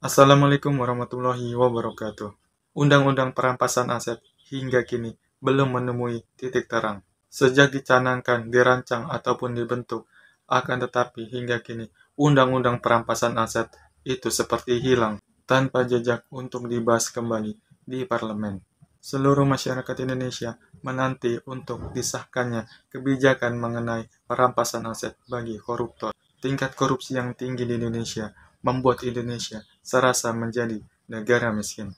Assalamualaikum warahmatullahi wabarakatuh. Undang-undang perampasan aset hingga kini belum menemui titik terang. Sejak dicanangkan, dirancang, ataupun dibentuk, akan tetapi hingga kini undang-undang perampasan aset itu seperti hilang tanpa jejak untuk dibahas kembali di parlemen. Seluruh masyarakat Indonesia menanti untuk disahkannya kebijakan mengenai perampasan aset bagi koruptor. Tingkat korupsi yang tinggi di Indonesia membuat Indonesia serasa menjadi negara miskin.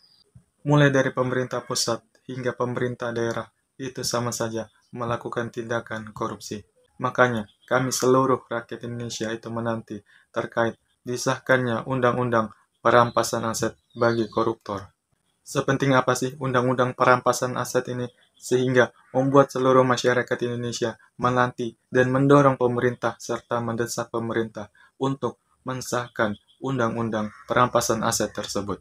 Mulai dari pemerintah pusat hingga pemerintah daerah, itu sama saja melakukan tindakan korupsi. Makanya, kami seluruh rakyat Indonesia itu menanti terkait disahkannya undang-undang perampasan aset bagi koruptor. Sepenting apa sih undang-undang perampasan aset ini sehingga membuat seluruh masyarakat Indonesia menanti dan mendorong pemerintah serta mendesak pemerintah untuk mensahkan undang-undang perampasan aset tersebut.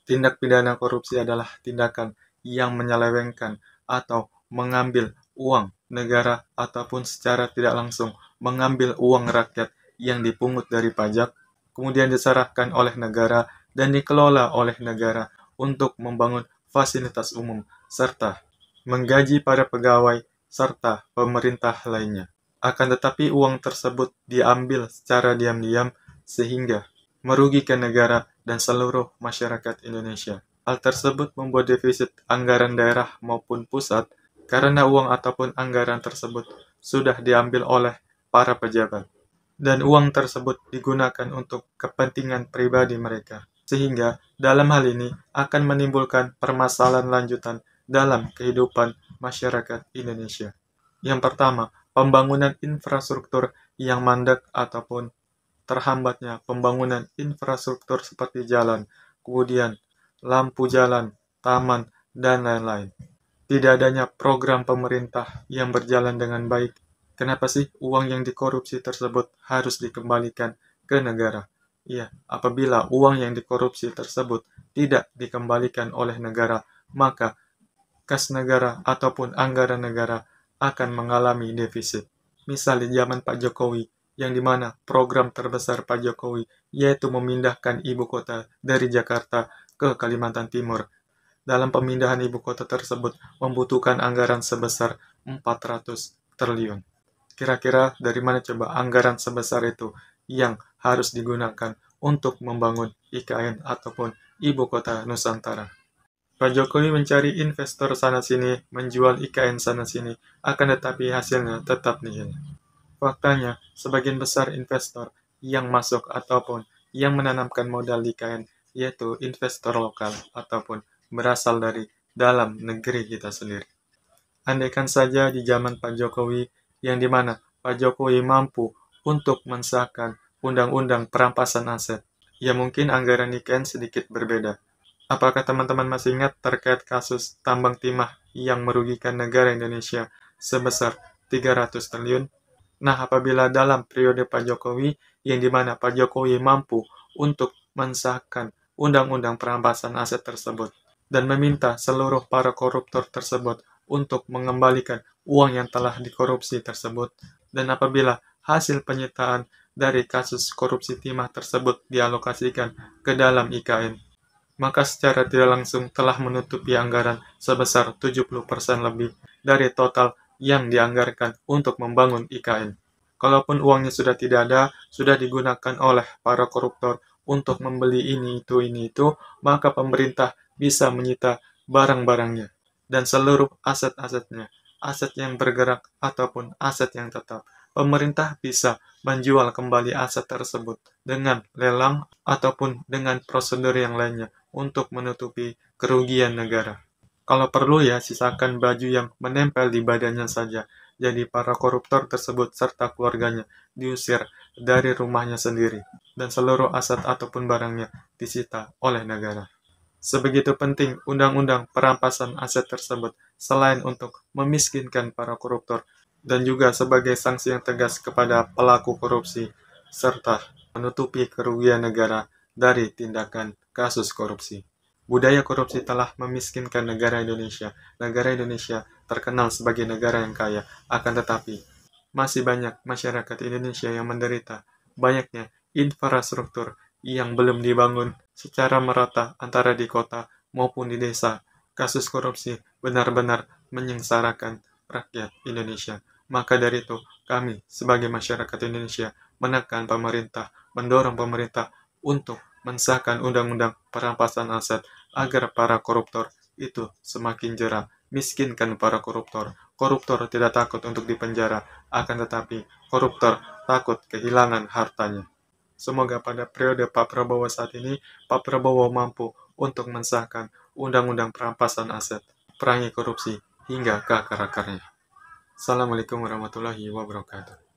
Tindak pidana korupsi adalah tindakan yang menyelewengkan atau mengambil uang negara ataupun secara tidak langsung mengambil uang rakyat yang dipungut dari pajak, kemudian diserahkan oleh negara dan dikelola oleh negara untuk membangun fasilitas umum serta menggaji para pegawai serta pemerintah lainnya. Akan tetapi uang tersebut diambil secara diam-diam sehingga merugikan negara dan seluruh masyarakat Indonesia. Hal tersebut membuat defisit anggaran daerah maupun pusat karena uang ataupun anggaran tersebut sudah diambil oleh para pejabat. Dan uang tersebut digunakan untuk kepentingan pribadi mereka. Sehingga dalam hal ini akan menimbulkan permasalahan lanjutan dalam kehidupan masyarakat Indonesia. Yang pertama, pembangunan infrastruktur yang mandek ataupun terhambatnya pembangunan infrastruktur seperti jalan, kemudian lampu jalan, taman, dan lain-lain. Tidak adanya program pemerintah yang berjalan dengan baik. Kenapa sih uang yang dikorupsi tersebut harus dikembalikan ke negara? Iya, apabila uang yang dikorupsi tersebut tidak dikembalikan oleh negara, maka kas negara ataupun anggaran negara akan mengalami defisit. Misal di zaman Pak Jokowi, yang dimana program terbesar Pak Jokowi yaitu memindahkan ibu kota dari Jakarta ke Kalimantan Timur. Dalam pemindahan ibu kota tersebut membutuhkan anggaran sebesar 400 triliun. Kira-kira dari mana coba anggaran sebesar itu yang harus digunakan untuk membangun IKN ataupun ibu kota Nusantara? Pak Jokowi mencari investor sana-sini, menjual IKN sana-sini, akan tetapi hasilnya tetap nihil. Faktanya, sebagian besar investor yang masuk ataupun yang menanamkan modal di IKN yaitu investor lokal ataupun berasal dari dalam negeri kita sendiri. Andaikan saja di zaman Pak Jokowi, yang dimana Pak Jokowi mampu untuk mensahkan undang-undang perampasan aset, ya mungkin anggaran IKN sedikit berbeda. Apakah teman-teman masih ingat terkait kasus tambang timah yang merugikan negara Indonesia sebesar 300 triliun? Nah, apabila dalam periode Pak Jokowi, yang dimana Pak Jokowi mampu untuk mensahkan undang-undang perampasan aset tersebut dan meminta seluruh para koruptor tersebut untuk mengembalikan uang yang telah dikorupsi tersebut, dan apabila hasil penyitaan dari kasus korupsi timah tersebut dialokasikan ke dalam IKN, maka secara tidak langsung telah menutupi anggaran sebesar 70% lebih dari total yang dianggarkan untuk membangun IKN. Kalaupun uangnya sudah tidak ada, sudah digunakan oleh para koruptor untuk membeli ini, itu, maka pemerintah bisa menyita barang-barangnya dan seluruh aset-asetnya, aset yang bergerak ataupun aset yang tetap. Pemerintah bisa menjual kembali aset tersebut dengan lelang ataupun dengan prosedur yang lainnya untuk menutupi kerugian negara. Kalau perlu ya, sisakan baju yang menempel di badannya saja. Jadi para koruptor tersebut serta keluarganya diusir dari rumahnya sendiri dan seluruh aset ataupun barangnya disita oleh negara. Sebegitu penting undang-undang perampasan aset tersebut selain untuk memiskinkan para koruptor dan juga sebagai sanksi yang tegas kepada pelaku korupsi serta menutupi kerugian negara dari tindakan kasus korupsi. Budaya korupsi telah memiskinkan negara Indonesia. Negara Indonesia terkenal sebagai negara yang kaya, akan tetapi masih banyak masyarakat Indonesia yang menderita banyaknya infrastruktur yang belum dibangun secara merata antara di kota maupun di desa. Kasus korupsi benar-benar menyengsarakan rakyat Indonesia. Maka dari itu, kami sebagai masyarakat Indonesia menekan pemerintah, mendorong pemerintah untuk mensahkan undang-undang perampasan aset agar para koruptor itu semakin jera, miskinkan para koruptor. Koruptor tidak takut untuk dipenjara, akan tetapi koruptor takut kehilangan hartanya. Semoga pada periode Pak Prabowo saat ini, Pak Prabowo mampu untuk mensahkan undang-undang perampasan aset, perangi korupsi, hingga ke akar-akarnya. Assalamualaikum warahmatullahi wabarakatuh.